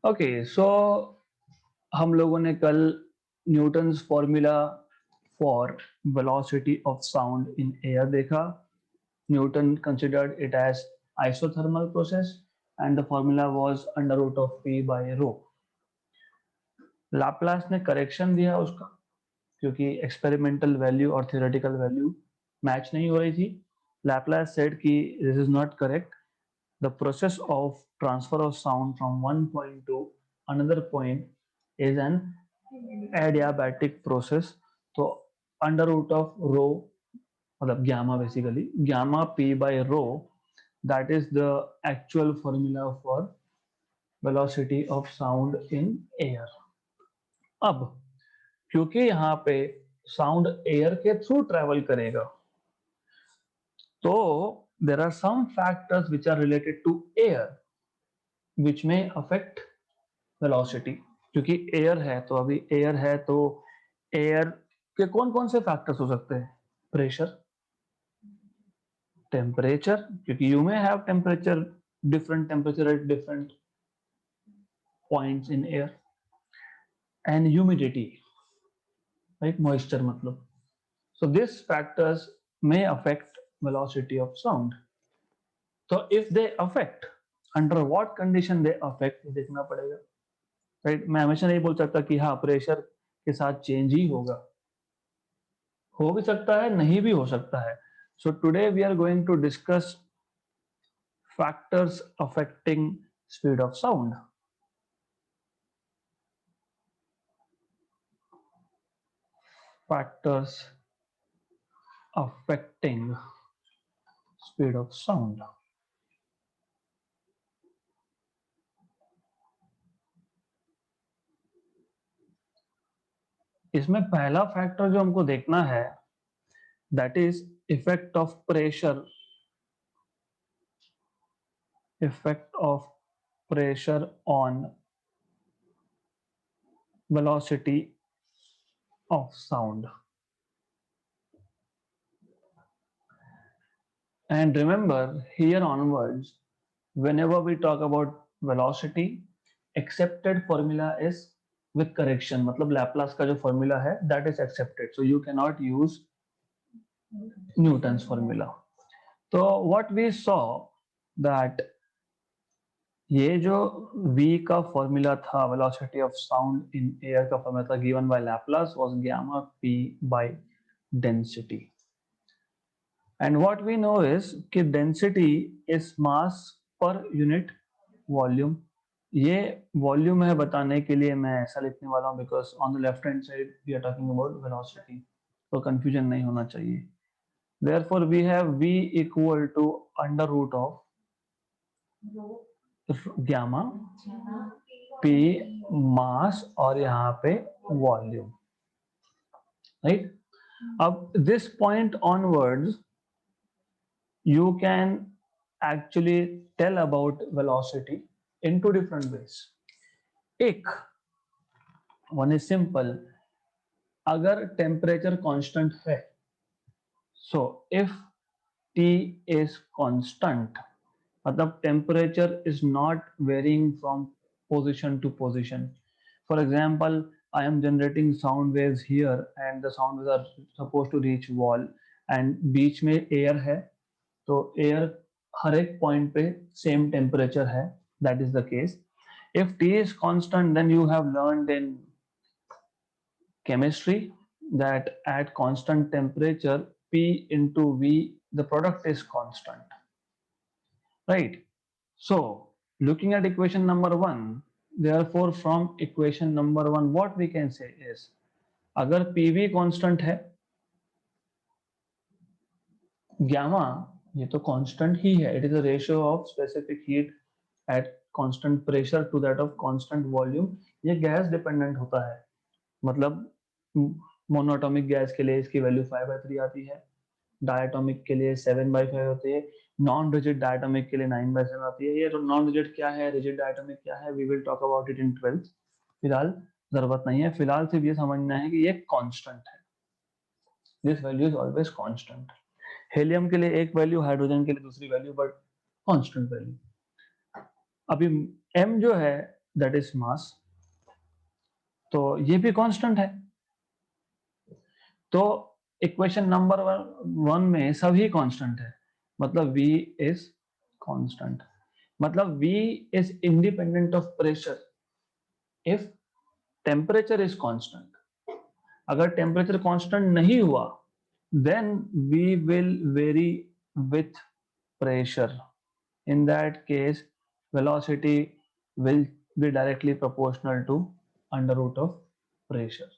Okay so हम लोगों ने कल Newton's formula for velocity of sound in air देखा. Newton considered it as isothermal process and the formula was under root of p by rho. Laplace ने correction दिया उसका क्योंकि experimental value और थियोरेटिकल वैल्यू मैच नहीं हो रही थी. लाप्लास सेड कि this is not correct. The process of transfer of sound from one point to another point is an adiabatic process. तो अंडर रूट ऑफ रो मतलब gamma basically gamma p by rho, that is the actual formula for velocity of sound in air. अब क्योंकि यहाँ पे sound air के through travel करेगा तो there are some factors which are related to air which may affect velocity. क्योंकि air है तो अभी एयर है तो एयर के कौन कौन से फैक्टर्स हो सकते हैं? प्रेशर, टेम्परेचर क्योंकि you may have temperature different temperature at different points in air, and humidity right moisture मतलब. So this factors may affect velocity of sound. तो if they affect, under what condition they affect देखना पड़ेगा right. मैं हमेशा नहीं बोल सकता कि हाँ प्रेशर के साथ चेंज ही होगा, हो भी सकता है नहीं भी हो सकता है. So today we are going to discuss factors affecting speed of sound. Factors affecting speed of sound. इसमें पहला फैक्टर जो हमको देखना है that is effect of pressure. Effect of pressure on velocity of sound. And remember, here onwards, whenever we talk about velocity, accepted formula is with correction. मतलब Laplace का जो formula है, that is accepted. So you cannot use Newton's formula. तो what we saw that ये जो v का formula था velocity of sound in air का formula था given by Laplace was gamma p by density. And what we know is कि density is mass per unit volume. ये volume है बताने के लिए मैं ऐसा लिखने वाला हूँ because on the left hand side we are talking about velocity, तो कंफ्यूजन नहीं होना चाहिए. Therefore we have v equal to under root of gamma p mass और यहाँ पे वॉल्यूम राइट. अब this point onwards you can actually tell about velocity in two different ways. एक, one is simple, अगर temperature constant है so if T is constant मतलब temperature is not varying from position to position. For example, I am generating sound waves here and the sound waves are supposed to reach wall and बीच में air है तो air हर एक point पे same temperature है. That is the case. If T is constant then you have learned in chemistry that at constant temperature P into V the product is constant, right? So looking at equation number 1, therefore from equation number 1 what we can say is अगर PV constant है, gamma ये तो constant ही है. It is a ratio of specific heat at constant pressure to that of constant volume. ये gas dependent होता है मतलब मोनोटॉमिक गैस के लिए इसकी वैल्यू 5/3 आती है, डायटोमिक के लिए 7/5 होती है, नॉन रिजिड डायटोमिक के लिए 9/7 आती है. ये नॉन रिजिड क्या है, रिजिड डायटोमिक क्या है, we will talk about it in 12th. फिलहाल जरूरत नहीं है, फिलहाल सिर्फ ये समझना है कि ये कांस्टेंट है. This value is always constant. Helium के लिए एक वैल्यू, हाइड्रोजन के लिए दूसरी वैल्यू, बट कांस्टेंट वैल्यू. अभी m जो है दैट इज मास, तो ये भी कांस्टेंट है। तो इक्वेशन नंबर वन में सभी कांस्टेंट है, मतलब V इज कांस्टेंट, मतलब V is independent of pressure if temperature is constant. अगर टेम्परेचर कांस्टेंट नहीं हुआ then we will vary with pressure. In that case velocity will be directly proportional to under root of pressure.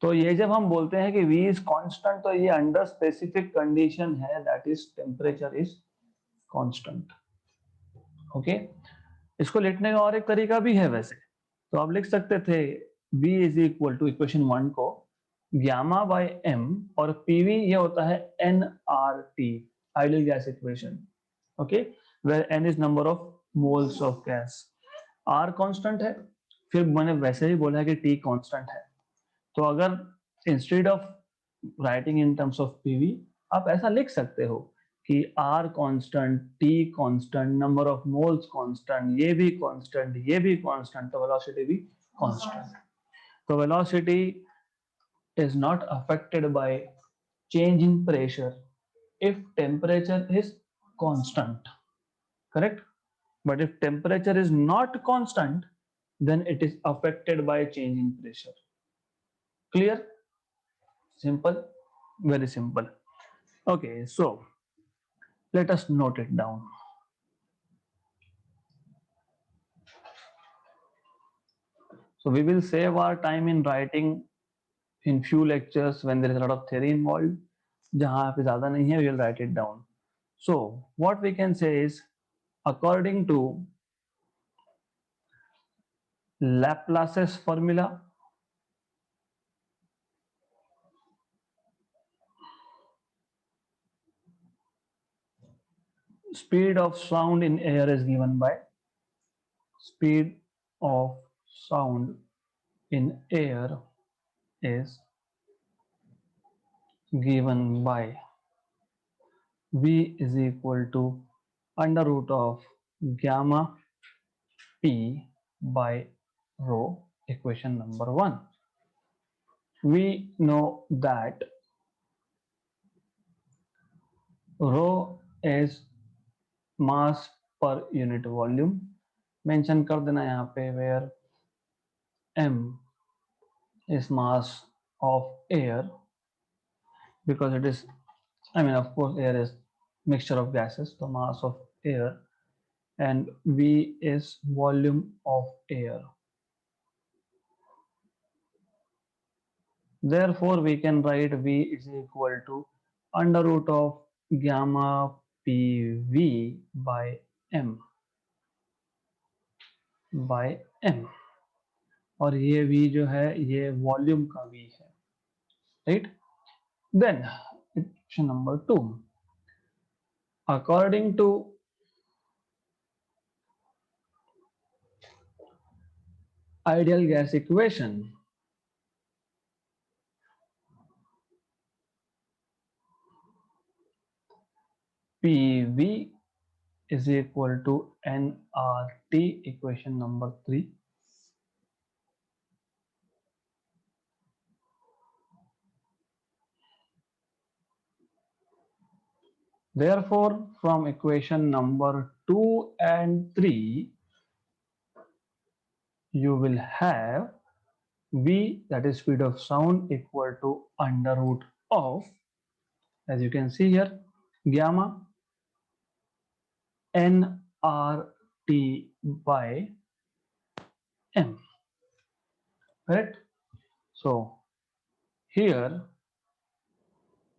तो ये जब हम बोलते हैं कि V is constant, तो ये अंडर स्पेसिफिक कंडीशन है, that is temperature is constant. Okay, इसको लिखने का और एक तरीका भी है वैसे, तो आप लिख सकते थे V is equal to equation 1 को गामा बाय m, और PV ये होता है nRT, ideal gas equation. Okay, where n is number of moles of gas, R constant है, फिर मैंने वैसे ही बोला है कि T कांस्टेंट है। तो अगर instead of writing in terms of PV आप ऐसा लिख सकते हो कि R constant, T constant, number of moles constant, ये भी कांस्टेंट, ये भी कांस्टेंट, तो वेलोसिटी भी कांस्टेंट। तो velocity is not affected by change in pressure if temperature is constant, correct? But if temperature is not constant, then it is affected by change in pressure. Clear? Simple, very simple. Okay, so let us note it down. So we will save our time in writing in few lectures when there is a lot of theory involved. जहाँ पे ज़्यादा नहीं है, we will write it down. So what we can say is, according to Laplace's formula, speed of sound in air is given by speed of sound in air is given by V is equal to under root of gamma P by rho, equation number 1. We know that rho is mass per unit volume, mention कर देना यहाँ पे, where m is mass of air, because it is, I mean, of course air is mixture of gases, the mass of air, and V is volume of air. Therefore we can write V is equal to under root of gamma PV by m, और ये V जो है ये volume का V है, right? Then equation number 2, according to ideal gas equation, PV is equal to nRT, equation number 3. Therefore, from equation number 2 and 3, you will have V, that is speed of sound, equal to under root of, as you can see here, gamma nRT by m, correct? So here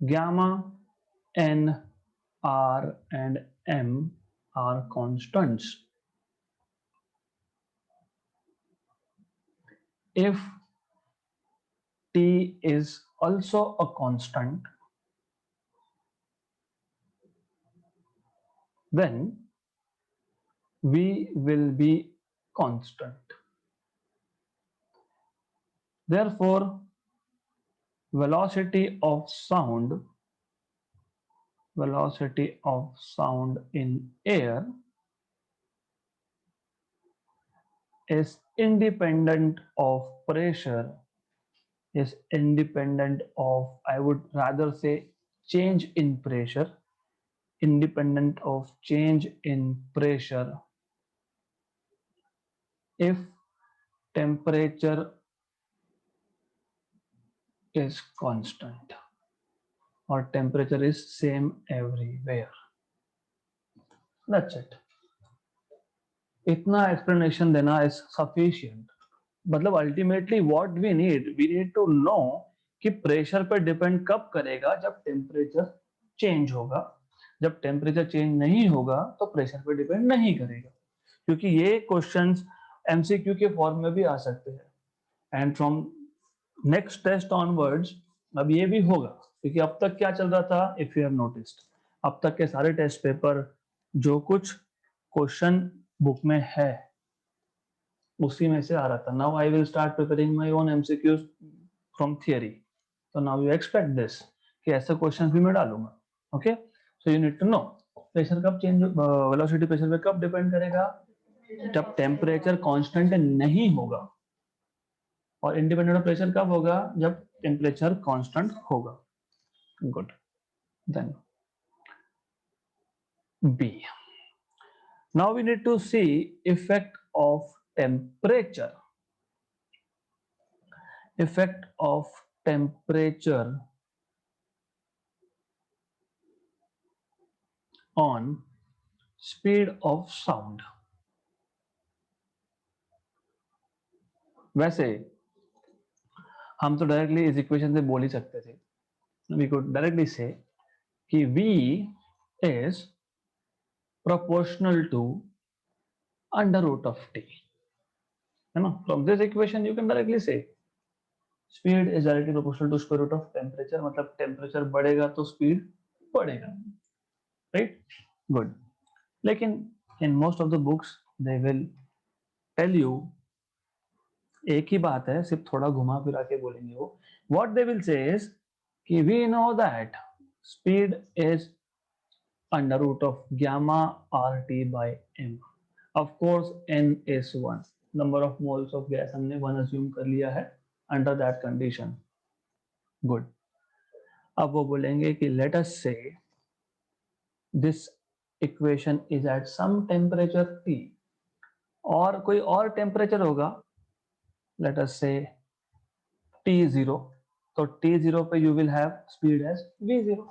gamma, n, r and m are constants. If T is also a constant, then V will be constant. Therefore, velocity of sound in air is independent of pressure, is independent of, I would rather say, change in pressure, independent of change in pressure if temperature is constant or temperature is same everywhere. That's it. इतना explanation देना is sufficient. मतलब ultimately what we need to know कि pressure पे depend कब करेगा, जब temperature change होगा. जब टेम्परेचर चेंज नहीं होगा तो प्रेशर पे डिपेंड नहीं करेगा, क्योंकि ये क्वेश्चंस एमसीक्यू के फॉर्म में भी आ सकते हैं. And from next test onwards अब ये भी होगा, क्योंकि अब तक क्या चल रहा था, इफ यू हैव नोटिस्ड, अब तक के सारे टेस्ट पेपर जो कुछ क्वेश्चन बुक में है उसी में से आ रहा था. Now I will start preparing my own MCQs from theory. तो नाउ यू एक्सपेक्ट दिस कि ऐसे क्वेश्चंस भी मैं डालूंगा. Okay, so you need to know pressure कब चेंज, वेलोसिटी प्रेशर पे कब डिपेंड करेगा, जब टेम्परेचर कांस्टेंट नहीं होगा. और इंडिपेंडेंट ऑफ प्रेशर कब होगा, जब टेम्परेचर कांस्टेंट होगा. Good. Then B. Now we need to see effect of temperature, effect of temperature on speed of sound. वैसे हम तो डायरेक्टली इस इक्वेशन से बोल ही सकते थे. वी कुड डायरेक्टली से कि v is proportional to under root of t, है ना. From this equation you can directly से speed is directly proportional to square root of temperature. मतलब टेम्परेचर बढ़ेगा तो स्पीड बढ़ेगा. Right, good. लेकिन in most of the books they will tell you एक ही बात है, सिर्फ थोड़ा घुमा फिरा के बोलेंगे वो. What they will say is कि we know that speed is under root of gamma RT by m. Of course n is 1, number of moles of gas हमने 1 अज्यूम कर लिया है अंडर दैट कंडीशन. गुड. अब वो बोलेंगे कि let us say this equation is at some temperature T, और कोई और टेम्परेचर होगा, लेट अस से T0. तो T0 पे you will have speed as V0.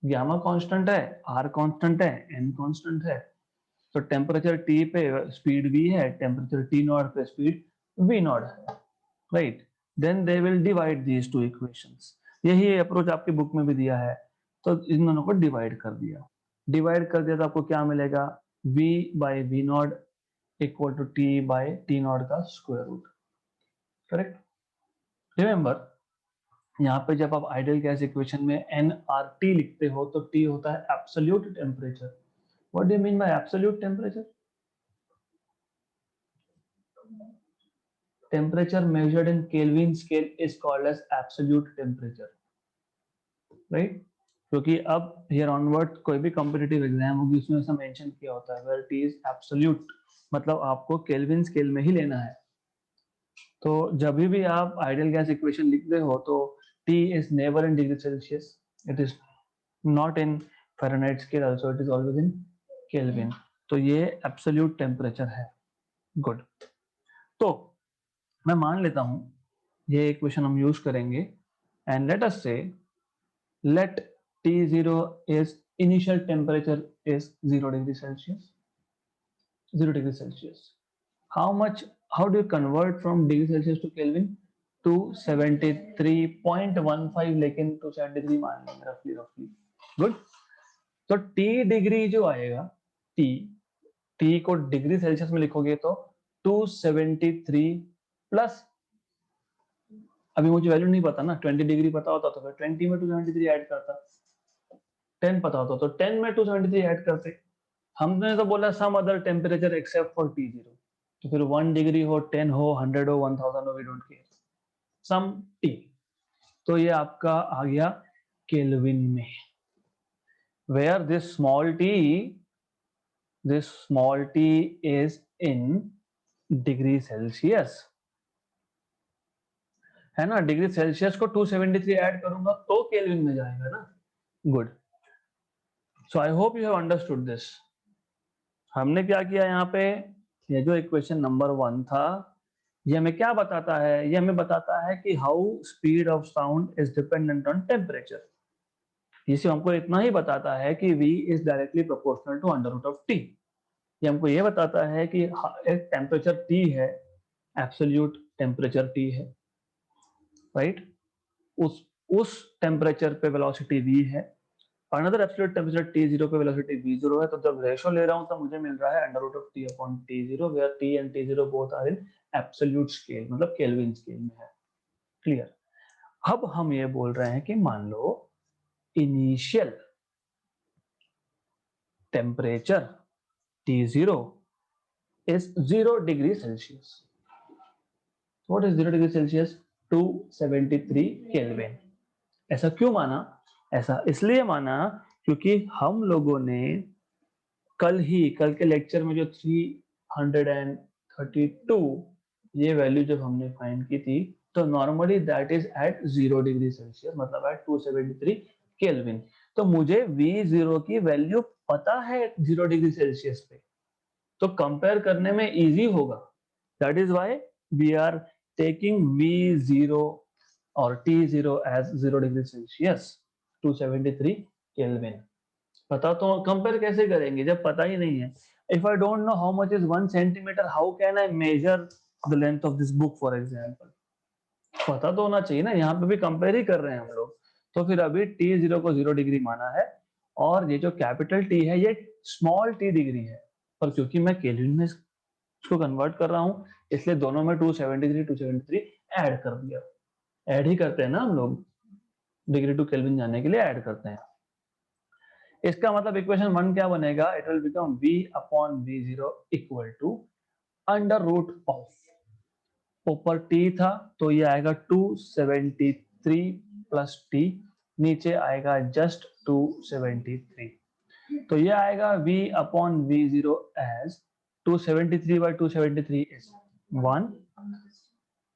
Gamma constant है, R कांस्टेंट है, N कांस्टेंट है. तो टेम्परेचर T पे स्पीड V है, टेम्परेचर T0 पे स्पीड V0 है. Right, then they will divide these two equations. यही अप्रोच आपकी बुक में भी दिया है. तो इन दोनों को डिवाइड कर दिया. डिवाइड कर दिया तो आपको क्या मिलेगा, V by V0 equal to T by T0 का स्क्वायर रूट. करेक्ट. रिमेंबर, यहाँ पे जब आप आइडियल गैस इक्वेशन में nRT लिखते हो तो T होता है absolute temperature. What do you mean by absolute temperature? Temperature measured in Kelvin scale is called as absolute temperature. Right, क्योंकि अब हियर ऑनवर्ड कोई भी कॉम्पिटिटिव एग्जाम होगी उसमें ऐसा मेंशन किया होता है वेयर T इज एब्सोल्यूट, मतलब आपको केल्विन स्केल में ही लेना है. तो जब भी आप आइडियल गैस इक्वेशन लिखते हो तो T is never in degree Celsius, it is not in Fahrenheit scale also, it is always in Kelvin. तो ये एब्सोल्यूट टेम्परेचर है. गुड. तो मैं मान लेता हूं ये इक्वेशन हम यूज करेंगे एंड लेट अस से let T0 is initial temperature is 0 degree Celsius. 0 degree Celsius. How do you convert from degree Celsius to Kelvin? 273.15, लेकिन 273 मान लेंगे रफली. गुड. तो T डिग्री जो आएगा, T को डिग्री सेल्सियस में लिखोगे तो 273 प्लस, अभी मुझे वैल्यू नहीं पता ना, 20 डिग्री पता होता तो फिर 20 में 273 ऐड करता, 10 पता होता तो 10 में 273 ऐड करते. हमने तो बोला some other temperature except for T0, तो फिर 1 डिग्री हो, 10 हो, 100 हो, 1000 हो, we don't care, some T. तो ये आपका आ गया केल्विन में, where this small t this small t is in degree Celsius, है ना। डिग्री सेल्सियस को 273 ऐड करूंगा तो केल्विन में जाएगा ना। Good, so I hope you have understood this. हमने क्या किया यहाँ पे, ये जो इक्वेशन नंबर 1 था, ये हमें क्या बताता है, ये हमें बताता है कि how speed of sound is dependent on temperature. इसे हमको इतना ही बताता है कि v is directly proportional to under root of T. ये हमको ये बताता है कि एक टेम्परेचर T है, एब्सोल्यूट टेम्परेचर T है, राइट। उस टेम्परेचर पे वेलोसिटी v है, अनदर एब्सोल्यूट टेम्परेचर T0 पे वेलोसिटी v0 है। तो जब रेशो ले रहा हूं तो मुझे मिल रहा है under root of T upon T0, where T and T0 both are in absolute scale, मतलब केल्विन स्केल में है। क्लियर। अब हम ये बोल रहे हैं कि मान लो initial temperature T0 is 0 degree Celsius. What is 0 degree Celsius? 273 Kelvin. ऐसा क्यों माना? ऐसा इसलिए माना क्योंकि हम लोगों ने कल के लेक्चर में जो 332 ये वैल्यू जब हमने फाइंड की थी, तो normally that is at 0 degree Celsius, मतलब एट 273 केल्विन। तो मुझे V0 की वैल्यू पता है 0 डिग्री सेल्सियस पे, तो कंपेयर करने में इजी होगा। That is why we are taking V0 और T0 as 0 degree Celsius 273 kelvin. पता तो कंपेयर कैसे करेंगे जब पता ही नहीं है। If I don't know how much is 1 centimetre, how can I measure the length of this book for example. पता तो होना चाहिए ना, यहाँ पे भी कंपेयर ही कर रहे हैं हम लोग। तो फिर अभी T0 को 0 डिग्री माना है, और ये जो कैपिटल T है ये स्मॉल t डिग्री है, पर क्योंकि मैं केल्विन में इसको कन्वर्ट कर रहा हूं, इसलिए दोनों में 273 ऐड कर दिया। ऐड ही करते हैं ना हम लोग, डिग्री टू केल्विन जाने के लिए ऐड करते हैं। इसका मतलब इक्वेशन 1 क्या बनेगा, it will become v upon v0 equal to under root of, ऊपर t था तो ये आएगा 273 प्लस t, नीचे आएगा जस्ट 273। तो ये आएगा v upon v0 as 273 by 273 is 1,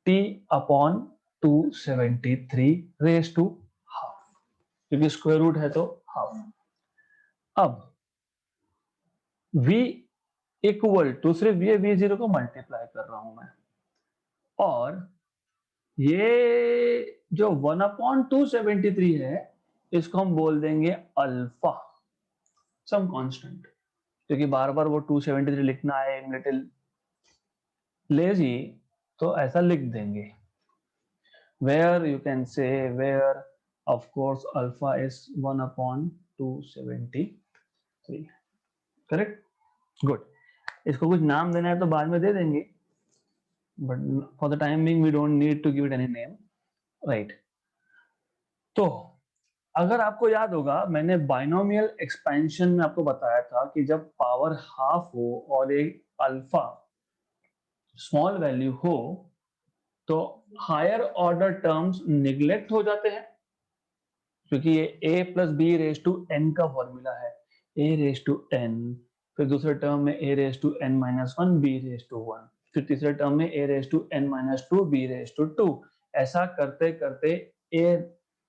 t upon 273 raise to half, क्योंकि स्क्वायर रूट है तो हाफ। अब v इक्वल टू, सिर्फ ये v0 को मल्टीप्लाई कर रहा हूं मैं, और ये जो 1 अपॉन 273 है इसको हम बोल देंगे अल्फा, सम कांस्टेंट, क्योंकि बार बार वो 273 लिखना है लिटिल लेजी, तो ऐसा लिख देंगे, where you can say where of course alpha is 1 upon 273, correct. Good, इसको कुछ नाम देना है तो बाद में दे देंगे, but for the time being we don't need to give it any name, right. तो अगर आपको याद होगा, मैंने बाइनोमियल एक्सपेंशन में आपको बताया था कि जब पावर हाफ हो और एक अल्फा स्मॉल वैल्यू हो तो हायर ऑर्डर टर्म्स निग्लेक्ट हो जाते हैं, क्योंकि ये a plus B raise to N का फॉर्मूला है, a रेज टू एन, फिर दूसरे टर्म में a raise to N minus one, b raise to one, फिर तीसरे टर्म में a raise to N minus two, b raise to two. ऐसा करते करते a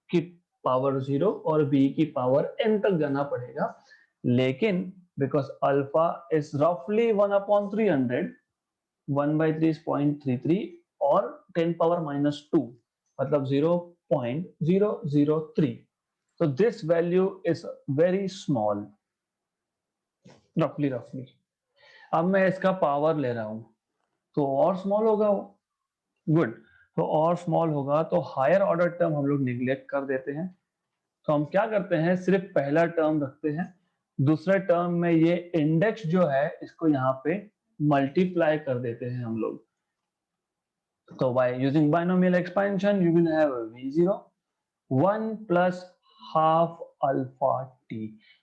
की पावर 0 और b की पावर n तक जाना पड़ेगा, लेकिन बिकॉज अल्फा इज रफली 1 अपॉन 300, 1 by 3 is 0.33 और 10 पावर माइनस 2, मतलब 0.003। So this value is very small, roughly। अब मैं इसका पावर ले रहा हूं तो और स्मॉल होगा वो। गुड, तो और स्मॉल होगा तो हायर ऑर्डर टर्म हम लोग निग्लेक्ट कर देते हैं। तो हम क्या करते हैं, सिर्फ पहला टर्म रखते हैं, दूसरे टर्म में ये इंडेक्स जो है इसको यहाँ पे मल्टीप्लाई कर देते हैं हम लोग। तो by using binomial expansion you will have v0 1 plus half alpha t।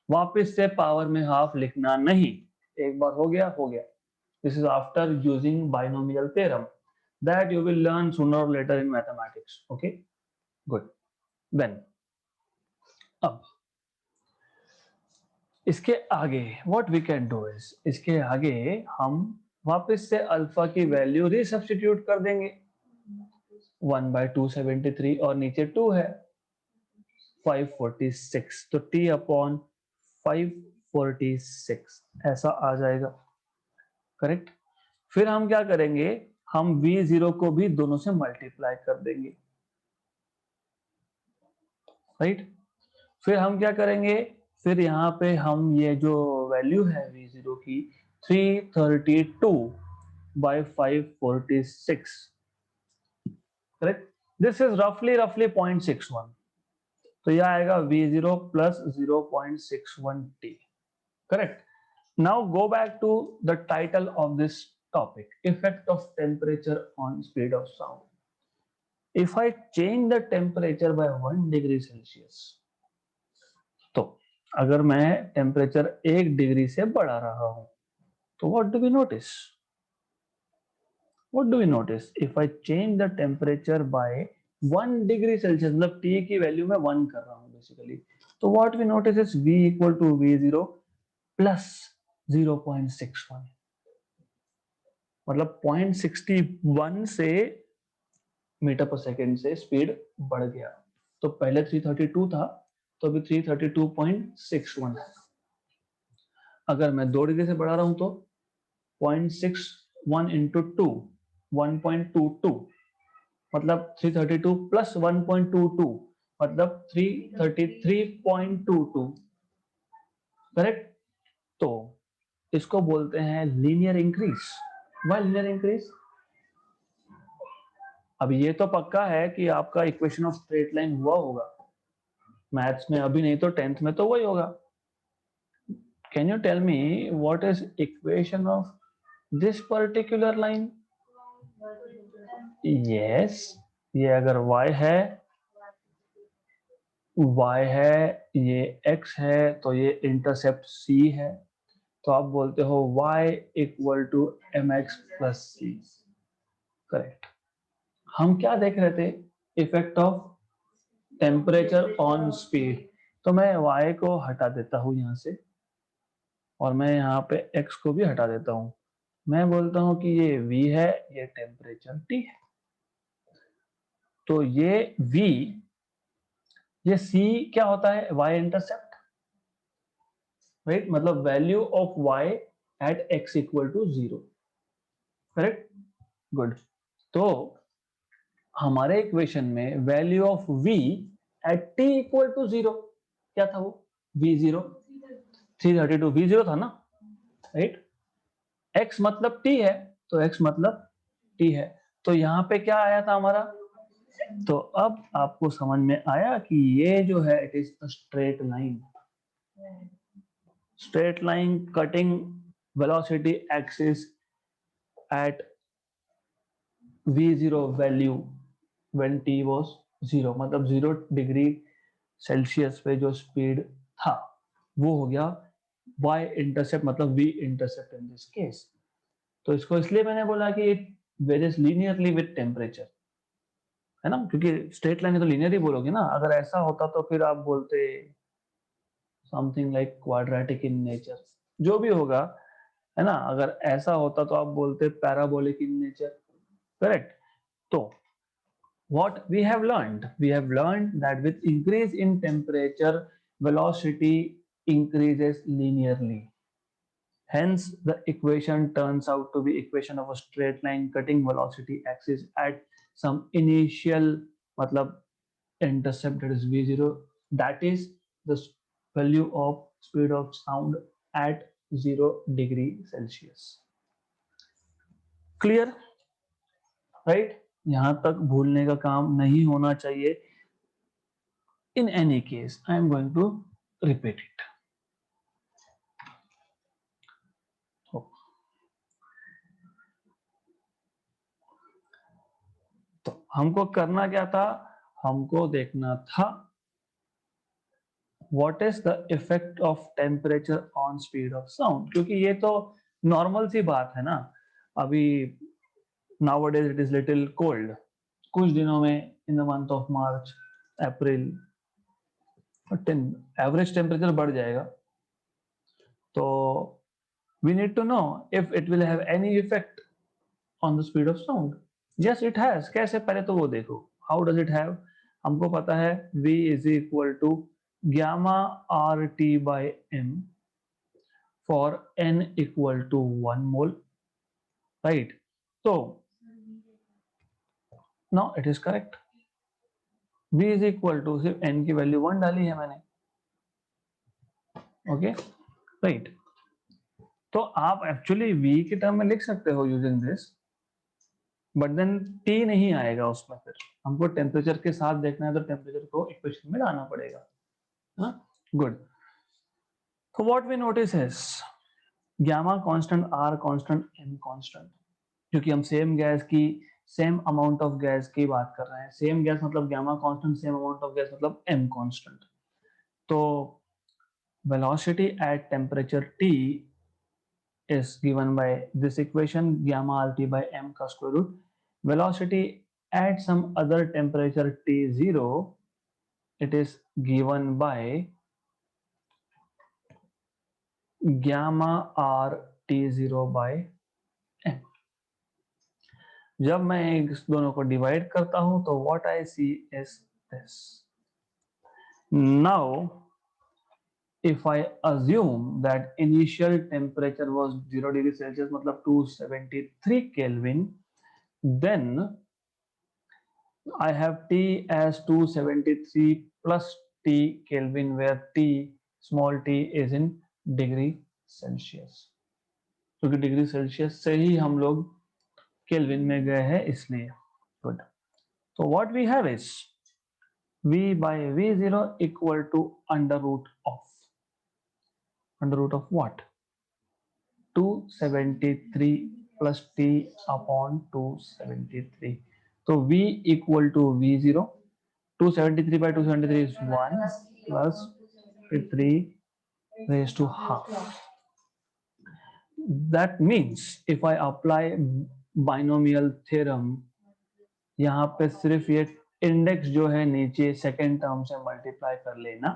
वापस से पावर में हाफ लिखना नहीं, एक बार हो गया। This is after using binomial theorem that you will learn sooner or later in mathematics, okay, good। Then अब इसके आगे what we can do is, इसके आगे हम वापस से अल्फा की वैल्यू रिसब्स्टिट्यूट कर देंगे। 1/273 और नीचे 2 है 546, तो t अपॉन 546 ऐसा आ जाएगा, करेक्ट। फिर हम क्या करेंगे, हम v0 को भी दोनों से मल्टीप्लाई कर देंगे, राइट। फिर हम क्या करेंगे, फिर यहाँ पे हम ये जो वैल्यू है v0 की 332/546, करेक्ट, दिस इज रफली 0.61, तो यह आएगा v0 plus 0.61t, correct. Now go back to the title of this topic, effect of temperature on speed of sound. If I change the temperature by 1 degree Celsius, तो अगर मैं temperature 1 degree से बढ़ा रहा हूं तो what do we notice? What do we notice? If I change the temperature by 1 degree Celsius, मतलब T की वैल्यू में 1 कर रहा हूं बेसिकली, तो what we notice is V equal to V0 plus 0.61, मतलब 0.61 से मीटर पर सेकेंड से स्पीड बढ़ गया। तो पहले 332 था, तो अभी 332.61 है। अगर मैं 2 डिग्री से बढ़ा रहा हूं तो 0.61 इंटू 2 1.22, मतलब 332 प्लस 1.22 मतलब 333.22, करेक्ट। तो इसको बोलते हैं linear increase. Why linear increase? अब ये तो पक्का है कि आपका इक्वेशन ऑफ स्ट्रेट लाइन हुआ होगा मैथ्स में, अभी नहीं तो 10th में तो वही होगा। Can you tell me what is equation of this particular line? Yes, ये अगर y है, ये x है, तो ये इंटरसेप्ट c है, तो आप बोलते हो y equal to mx plus C, correct. हम क्या देख रहे थे, effect of temperature on speed, तो मैं y को हटा देता हूं यहां से और मैं यहाँ पे x को भी हटा देता हूं। मैं बोलता हूं कि ये v है, ये टेम्परेचर t है, तो ये v, ये c क्या होता है, y इंटरसेप्ट, राइट, मतलब value of y at x equal to 0, correct, good. तो हमारे इक्वेशन में value of v at t equal to 0 क्या था, वो v0 332 v0 था ना, राइट। x मतलब t है, तो x मतलब t है, तो यहाँ पे क्या आया था हमारा, तो अब आपको समझ में आया कि ये जो है it is a straight line, straight line cutting velocity axis at v0 value when t was 0, मतलब 0 डिग्री सेल्सियस पे जो स्पीड था वो हो गया y इंटरसेप्ट, मतलब v intercept in this case. तो इसको इसलिए मैंने बोला कि it varies linearly with temperature, है ना, क्योंकि स्ट्रेट लाइन है तो लीनियर ही बोलोगे ना। अगर ऐसा होता तो फिर आप बोलते something like quadratic in nature, जो भी होगा, है ना। अगर ऐसा होता तो आप बोलते पैराबोलिक इन नेचर, करेक्ट। तो what we have learned that with increase in temperature velocity increases linearly, hence the equation turns out to be equation of a straight line cutting velocity axis at some initial मतलब intercept, that is v0, that is the value of speed of sound at 0 degree Celsius. Clear, right? यहां तक भूलने का काम नहीं होना चाहिए। In any case, I am going to repeat it. तो हमको करना क्या था, हमको देखना था what is the effect of temperature on speed of sound, क्योंकि ये तो नॉर्मल सी बात है ना। अभी nowadays it is little cold, कुछ दिनों में in the month of March, April, average temperature बढ़ जाएगा, तो we need to know if it will have any effect on the speed of sound. Yes, it has. कैसे? पहले तो वो देखो. How does it have? हमको पता है V is equal to gamma RT by M for N equal to 1 mole, right? So now it is correct. V is equal to, सिर्फ N की वैल्यू 1 डाली है मैंने, ओके, राइट. तो आप एक्चुअली V के टर्म में लिख सकते हो using this, but then T नहीं आएगा उसमें. फिर हमको टेम्परेचर के साथ देखना है, तो टेम्परेचर को इक्वेशन में लाना पड़ेगा. हाँ, good. So what we notice is gamma constant, R constant, M constant, क्योंकि हम सेम गैस की सेम अमाउंट ऑफ गैस की बात कर रहे हैं. सेम गैस मतलब gamma constant, same amount of gas मतलब M constant. तो velocity at temperature T is given by this equation, gamma RT by M का square root. Velocity at some other temperature T0, it is given by gamma R T0 by M. जब मैं इस दोनों को divide करता हूं तो what I see is this. Now if I assume that initial temperature was 0 degree Celsius, मतलब 273 Kelvin, then I have T as 273 plus T Kelvin, where T, small t, is in degree Celsius. क्योंकि degree Celsius से ही हम लोग kelvin में गए हैं, इसलिए. Good. तो what we have is V by V0 equal to under root of what? 273 plus T upon 273. तो V equal to V0, 273 by 273 is 1 plus 3 raised to half. That means if I apply binomial theorem, यहाँ पे सिर्फ ये index जो है नीचे second term से multiply कर लेना,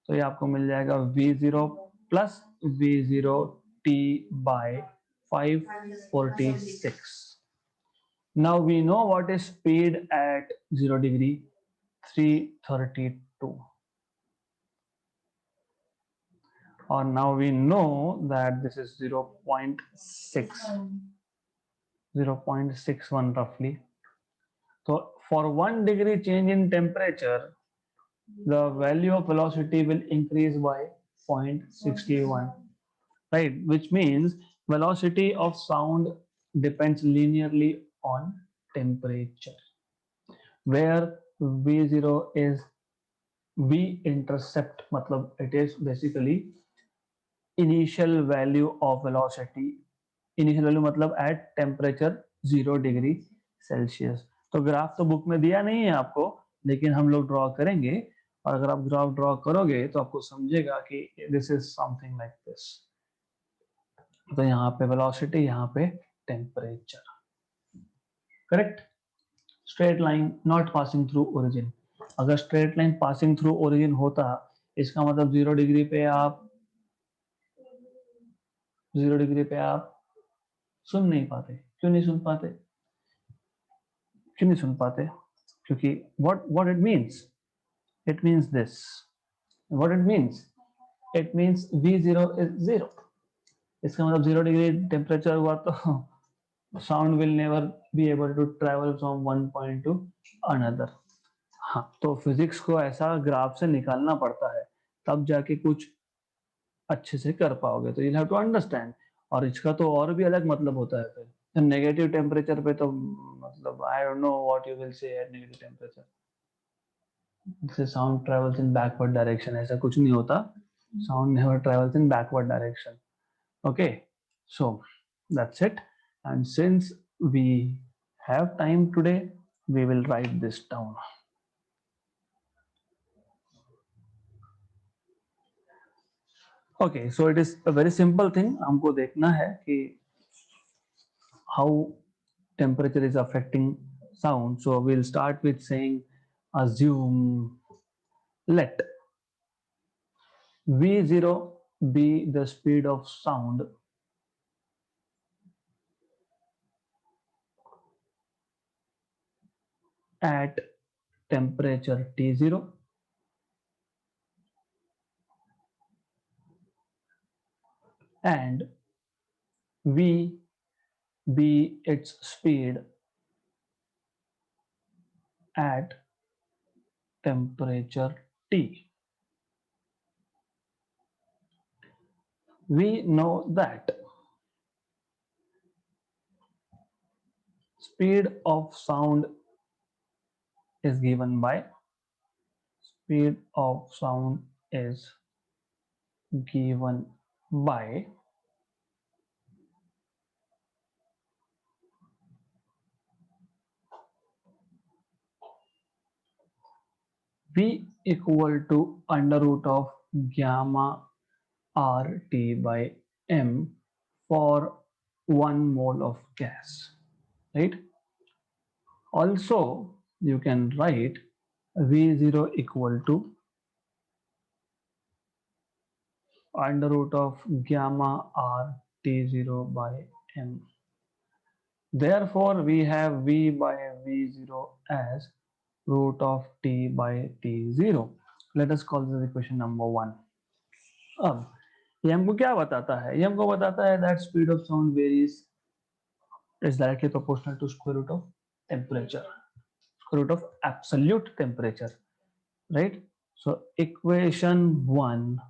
तो ये आपको मिल जाएगा V0 plus V0 T by 546. Now we know what is speed at 0 degree, 332. Or now we know that this is 0.61 roughly. So for 1 degree change in temperature, the value of velocity will increase by 0.61, right? Which means velocity of sound depends linearly on temperature, where V0 is V intercept, मतलब it is basically initial value of velocity. Initial value मतलब at temperature 0 degree Celsius. तो graph तो book में दिया नहीं है आपको, लेकिन हम लोग ड्रॉ करेंगे, और अगर आप ग्राफ ड्रॉ करोगे तो आपको समझेगा कि this is something like this. तो यहाँ पे वेलोसिटी, यहाँ पे temperature. Correct. Straight line not passing through origin. अगर straight line passing through origin होता, इसका मतलब 0 डिग्री पे आप सुन नहीं पाते. क्यों नहीं सुन पाते? क्योंकि what it means? It means this. What it means? It means V0 is 0. इसका मतलब 0 डिग्री टेम्परेचर हुआ तो sound will never be able to travel from one point to another. हाँ, तो फिजिक्स को ऐसा ग्राफ से निकालना पड़ता है, तब जाके कुछ अच्छे से कर पाओगे. तो यू हैव टू अंडरस्टैंड. और इसका तो और भी अलग मतलब होता है. फिर नेगेटिव टेम्परेचर पे तो मतलब I don't know what you will say at negative temperature. जैसे sound travels in backward direction, ऐसा कुछ नहीं होता. Sound never travels in backward direction. Okay, so that's it. And since we have time today, we will write this down. Okay, so it is a very simple thing. हमको देखना है कि how temperature is affecting sound. So we'll start with saying assume let V0 be the speed of sound at temperature T0 and V be its speed at temperature T. We know that speed of sound is given by speed of sound is given by V equal to under root of gamma RT by M for 1 mole of gas, right? Also, you can write V0 equal to under root of gamma R T0 by M. Therefore, we have V by V0 as root of T by T0. Let us call this equation number 1. अब ये हमको क्या बताता है? ये हमको बताता है that speed of sound varies is directly proportional to square root of temperature, square root of absolute temperature, right? So equation 1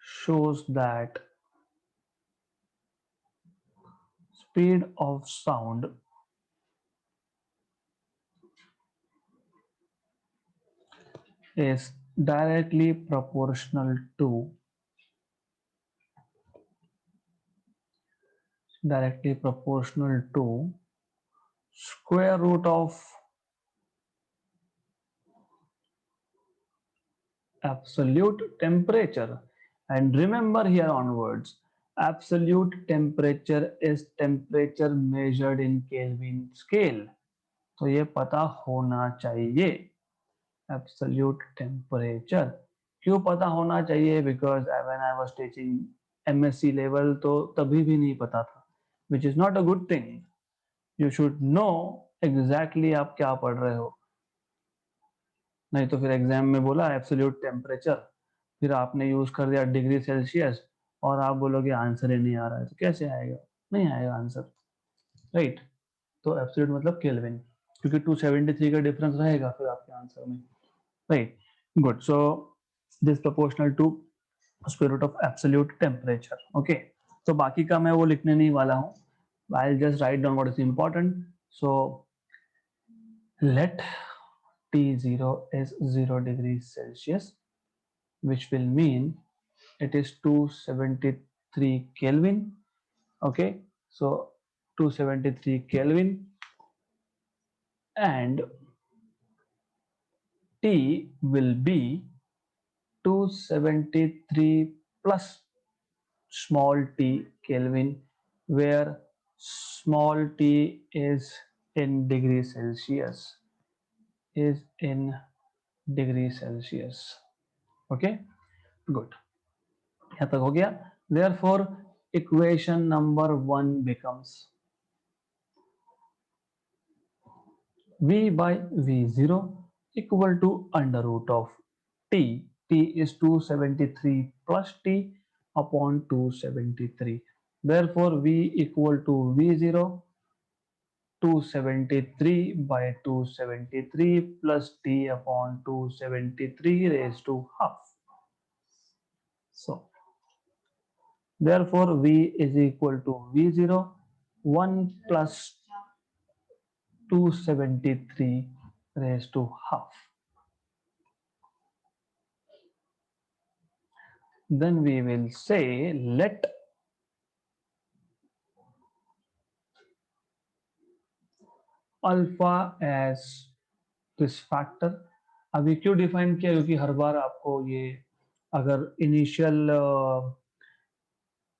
shows that speed of sound is directly proportional to square root of absolute temperature. And remember here onwards, absolute temperature is temperature measured in Kelvin scale. तो ये पता होना चाहिए absolute temperature. क्यों पता होना चाहिए? Because when I was teaching MSc level तो तभी भी नहीं पता था, which is not a good thing. You should know exactly आप क्या पढ़ रहे हो, नहीं तो फिर एग्जाम में बोला एब्सोल्यूट टेम्परेचर, फिर आपने यूज कर दिया डिग्री सेल्सियस और आप बोलोगे आंसर ही नहीं आ रहा है, तो कैसे आएगा? नहीं आएगा आंसर, राइट? तो एब्सोल्यूट मतलब केल्विन, क्योंकि 273 का डिफरेंस रहेगा फिर आपके आंसर में, right? Good. So this proportional to square root of absolute temperature. Okay, तो बाकी का मैं वो लिखने नहीं वाला हूँ. I'll just write down what is important. So let T0 is 0 degrees Celsius, which will mean it is 273 Kelvin. Okay, so 273 Kelvin, and T will be 273 plus small t Kelvin, where small t is in degree Celsius, okay, good. यहाँ तक हो गया. Therefore, equation number 1 becomes V by V0 equal to under root of T. T is 273 plus T upon 273. Therefore, V equal to V0 273 by 273 plus T upon 273 raised to half. So, therefore, V is equal to V0 1 plus 273 raised to half. Then we will say let alpha as this factor. अभी क्यों define किया? क्योंकि हर बार आपको ये अगर initial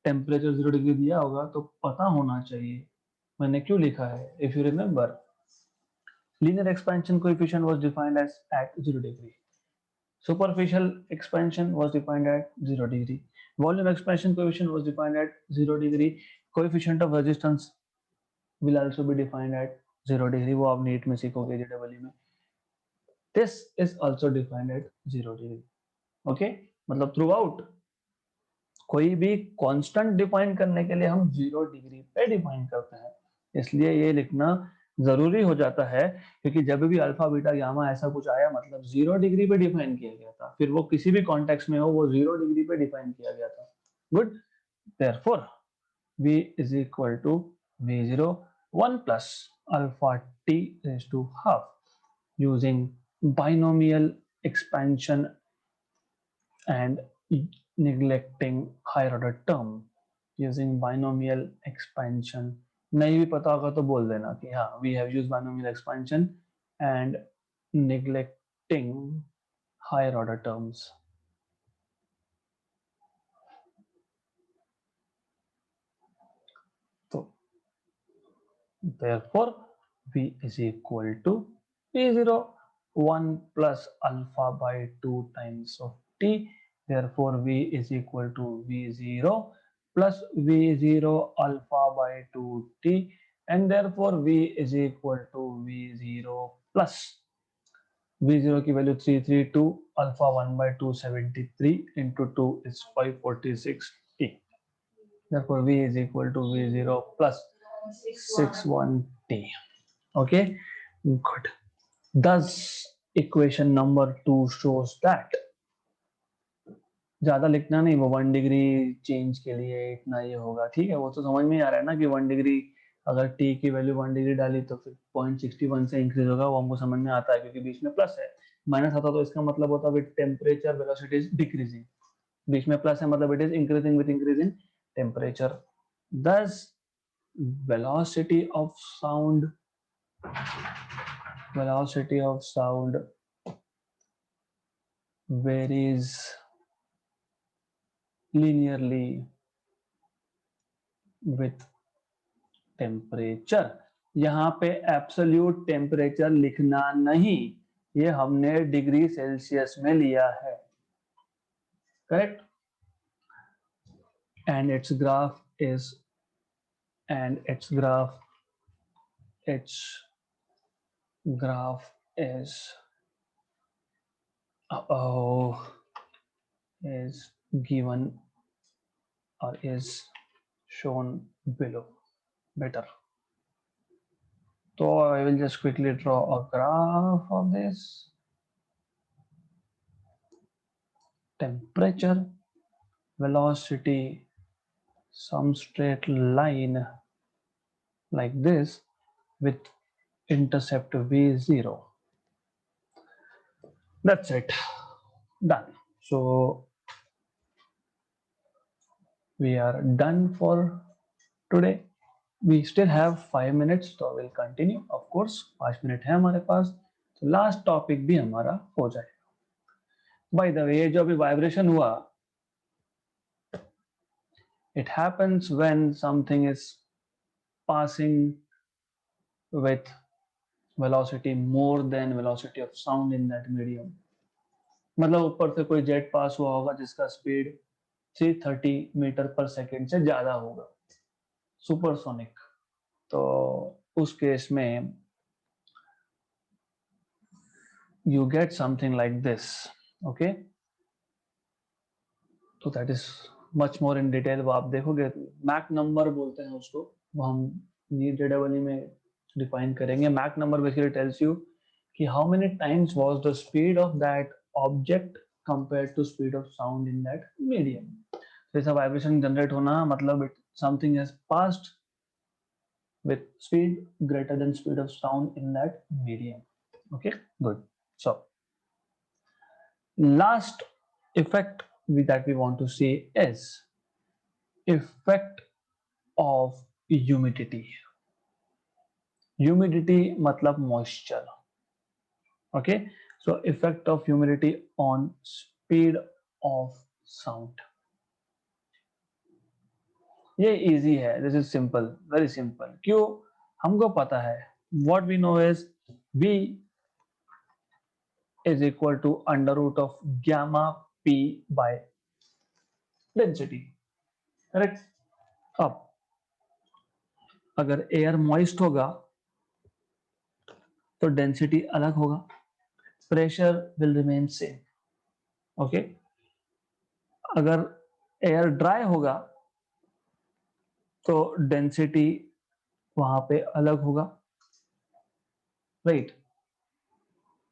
temperature 0 degree दिया होगा तो पता होना चाहिए मैंने क्यों लिखा है. If you remember, linear expansion coefficient was defined as at 0 degree. Superficial expansion was defined at 0 degree. Volume expansion coefficient was defined at 0 degree. Coefficient of resistance will also be defined at 0 degree. वो आप NEET में सीखोगे JEE में. This is also defined at 0 degree. Okay, मतलब through out कोई भी constant define करने के लिए हम 0 डिग्री पे डिफाइन करते हैं. इसलिए ये लिखना जरूरी हो जाता है क्योंकि जब भी अल्फा बीटा गामा ऐसा कुछ आया मतलब 0 डिग्री पे डिफाइन किया गया था. फिर वो किसी भी कॉन्टेक्स्ट में हो वो 0 डिग्री पे डिफाइन किया गया था. Good. Therefore v is equal to v0 1 plus alpha t raised to half using binomial expansion and neglecting higher order term using binomial expansion. नहीं भी पता होगा तो बोल देना कि हाँ we have used binomial expansion and neglecting higher order terms. So therefore v is equal to v0 1 plus alpha by 2 times of t. Therefore v is equal to v0 plus v0 alpha by 2t, and therefore v is equal to v0 plus v0 की value 332, alpha 1 by 273 into 2 is 546t. Therefore v is equal to v0 plus 61t. Okay, good. Thus equation number 2 shows that ज्यादा लिखना नहीं, वो 1 degree change के लिए इतना ये होगा. ठीक है, वो तो समझ में आ रहा है ना कि 1 डिग्री अगर t की वैल्यू 1 डिग्री डाली तो फिर 0.61 से इंक्रीज होगा. वो हमको समझ में आता है क्योंकि बीच में प्लस है. माइनस आता तो इसका मतलब होता with temperature velocity is decreasing. बीच में प्लस है मतलब it is increasing with increase in temperature. Thus velocity of sound varies linearly with temperature. यहाँ पे एब्सोल्यूट टेम्परेचर लिखना नहीं, ये हमने डिग्री सेल्सियस में लिया है. Correct. and its graph is given or is shown below. Better. So I will just quickly draw a graph of this. Temperature, velocity, some straight line like this with intercept v0. That's it. Done. So we are done for today. We still have 5 minutes, so we'll continue. Of course, 5 minute है हमारे पास, तो last topic भी हमारा हो जाएगा. By the way, ये जो अभी वाइब्रेशन हुआ, it happens when something is passing with velocity more than velocity of sound in that medium. मतलब ऊपर से कोई जेट पास हुआ होगा जिसका स्पीड 330 मीटर पर सेकेंड से ज्यादा होगा, सुपरसोनिक. तो उस केस में you get something like this. Okay, तो that is much more in detail. वो आप देखोगे, मैक नंबर बोलते हैं उसको, वो हम नीट JEE में डिफाइन करेंगे. Mach number basically tells you कि how many times was the speed of that object compared to speed of sound in that medium. तो ऐसा वाइब्रेशन जनरेट होना मतलब something has passed with speed greater than speed of sound in that medium. Okay, good. So last effect that we want to see is effect of humidity. Humidity मतलब moisture. Okay, so effect of humidity on speed of sound. ये easy है, this is simple, very simple. क्यों? हमको पता है, what we know is V is equal to under root of gamma p by density, correct. अब अगर air moist होगा तो डेंसिटी अलग होगा, pressure will remain same, okay. अगर एयर ड्राई होगा तो डेंसिटी वहां पे अलग होगा, right,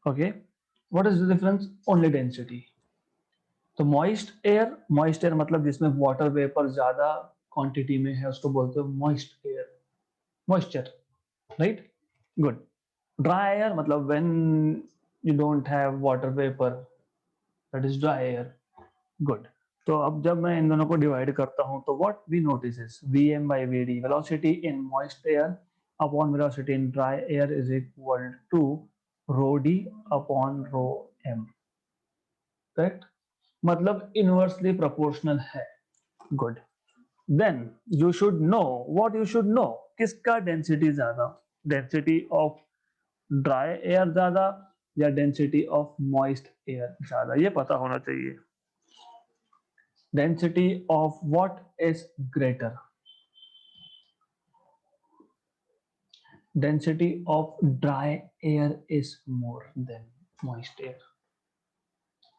okay. What is the difference? Only density. तो मॉइस्ट एयर मतलब जिसमें वाटर वेपर ज्यादा क्वांटिटी में है उसको बोलते हो moist air, moisture, right, good. Dry air मतलब when you don't have water vapour, that is dry air, good. तो अब जब मैं इन दोनों को डिवाइड करता हूं तो what we notice is Vm by Vd, velocity in moist air upon velocity in dry air is equal to rho d upon rho m, correct, मतलब इनवर्सली प्रोपोर्शनल है, good. Then you should know, what you should know, किसका density ज्यादा, density of dry air ज्यादा या density of moist air ज्यादा, ये पता होना चाहिए। Density of what is greater, density of dry air is more than moist air.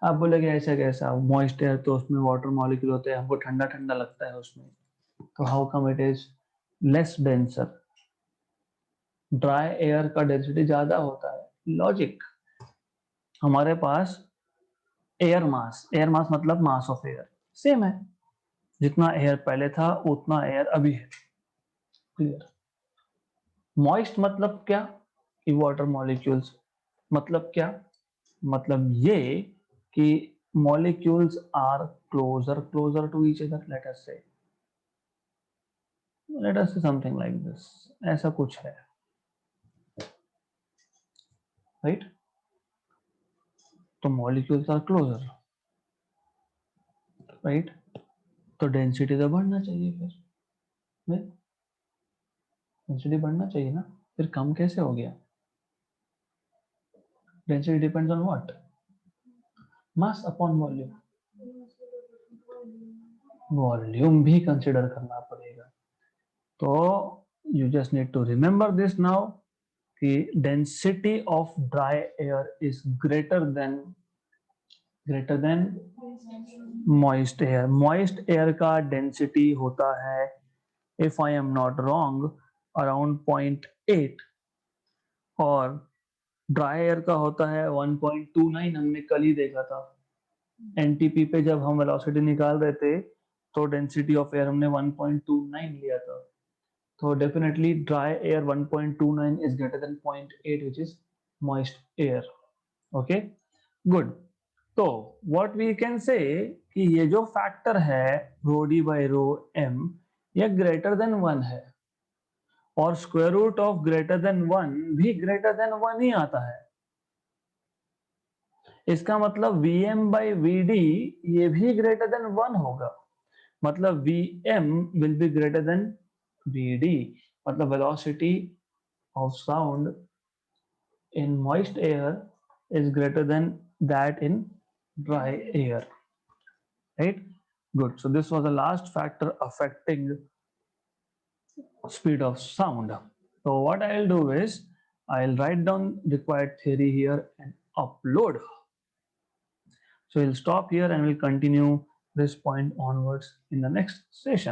आप बोलेगे ऐसा कैसा, मॉइस्ट एयर तो उसमें वाटर मॉलिक्यूल होते हैं, हमको ठंडा ठंडा लगता है उसमें, तो how come it is less denser? Dry air का डेंसिटी ज्यादा होता है, लॉजिक। हमारे पास एयर मास मतलब मास ऑफ एयर सेम है, जितना एयर पहले था उतना एयर अभी है, क्लियर। मॉइस्ट मतलब क्या कि वाटर मॉलिक्यूल्स, मतलब क्या, मतलब ये कि molecules are closer to each other, let us say something like this, ऐसा कुछ है, राइट। तो मॉलिक्यूल्स आर क्लोजर, राइट, तो डेंसिटी तो बढ़ना चाहिए फिर, डेंसिटी बढ़ना चाहिए ना, फिर कम कैसे हो गया? Density depends on what? Mass upon volume, volume भी कंसिडर करना पड़ेगा। तो you just need to remember this now कि density of dry air is greater than moist air. Moist air का डेंसिटी होता है, if I am not wrong, around 0.8, और dry air का होता है 1.29, हमने कल ही देखा था। एनटीपी पे जब हम वेलोसिटी निकाल रहे थे तो डेंसिटी ऑफ एयर हमने 1.29 लिया था, तो definitely dry air 1.29 is greater than 0.8 which is moist air, okay, good. तो व्हाट वी कैन से कि ये जो फैक्टर है rho D by rho M, ये ग्रेटर देन 1 है, और square root of greater than 1 भी ग्रेटर देन 1 ही आता है। इसका मतलब Vm बाई Vd ये भी ग्रेटर देन 1 होगा, मतलब Vm will be greater than Vd, मतलब velocity of sound in moist air is greater than that in dry air, right, good. So this was the last factor affecting speed of sound. So what I'll do is I'll write down required theory here and upload. So we'll stop here and we'll continue this point onwards in the next session.